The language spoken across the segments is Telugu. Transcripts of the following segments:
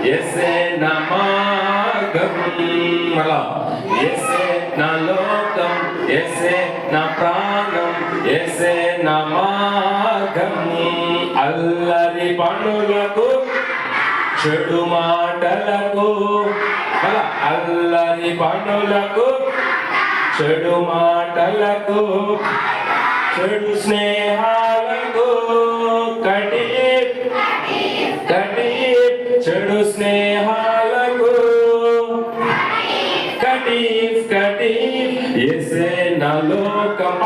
యేసే నా మార్గం, మళ్ళా యేసే నా లోకం, యేసే నా ప్రాణం, యేసే నా మార్గం. అల్లరి పనులకు చెడు మాటలకు, మళ్ళా అల్లరి పనులకు చెడు మాటలకు చెడు స్నేహాలకు కటి చెడు స్నేహాలకు కటి యేసే నా లోకం,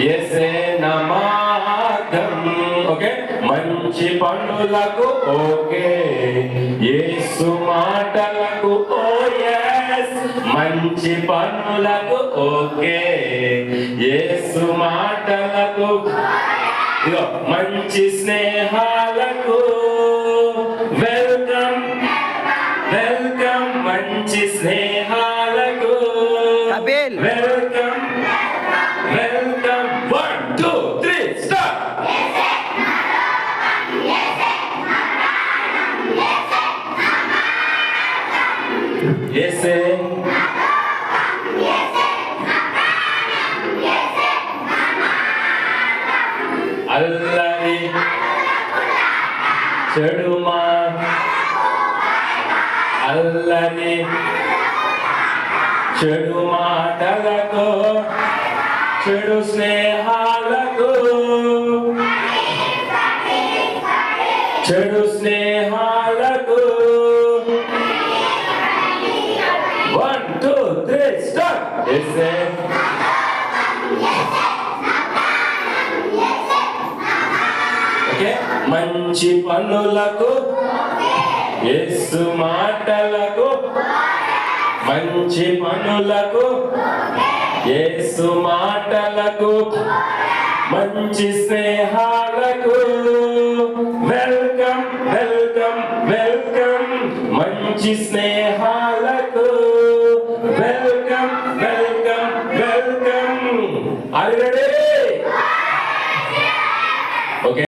యేసే నా మార్గం. ఓకే, మంచి పనులకు ఓకే, యేసు మాటలకు ఓ yes, మంచి పనులకు ఓకే, యేసు మాటలకు. ఇదిగో మంచి స్నేహాలకు వెల్కమ్, మంచి స్నేహాలకు వెల్కమ్. 1 2 3 స్టార్ట్. యేసే అల్లరి చెడు అల్లరి చెడు మాటలకు చెడు స్నేహాలకు చెడు స్నేహాలకు 1 2 3 స్టార్ట్. యేసే మంచి పనులకు యేసు మాటలకు, మంచి పనులకు యేసు మాటలకు, మంచి స్నేహాలకు వెల్కమ్, మంచి స్నేహాలకు వెల్కమ్. Are you ready?